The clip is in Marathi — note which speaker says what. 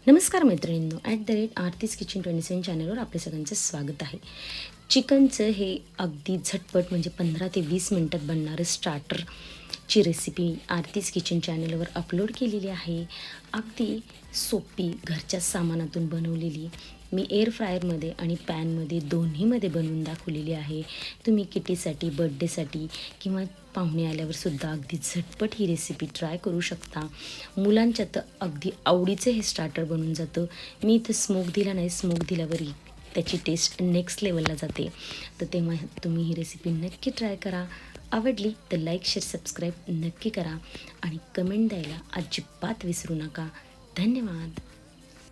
Speaker 1: नमस्कार मैत्रिणींनो, @आरतीज किचन 27 चॅनलवर आपल्या सगळ्यांचं स्वागत आहे. चिकनचं हे अगदी झटपट म्हणजे 15 ते 20 मिनटात बनणारं स्टार्टरची रेसिपी आरतीज किचन चॅनलवर अपलोड केलेली आहे. अगदी सोपी घरच्या सामानातून बनवलेली. मी एअर फ्रायरमध्ये आणि पॅनमध्ये दोन्हीमध्ये बनवून दाखवलेली आहे. तुम्ही किटीसाठी, बर्थडेसाठी किंवा पाहुणे आल्यावर सुद्धा अगदी झटपट ही रेसिपी ट्राय करू शकता. मुलांच्या तर अगदी आवडीचं हे स्टार्टर बनून जातं. मी इथं स्मोक दिला नाही, स्मोक दिल्यावर त्याची टेस्ट नेक्स्ट लेवलला जाते. तर तेव्हा तुम्ही ही रेसिपी नक्की ट्राय करा. आवडली तर लाईक, शेअर, सबस्क्राईब नक्की करा आणि कमेंट द्यायला अजिबात विसरू नका. धन्यवाद.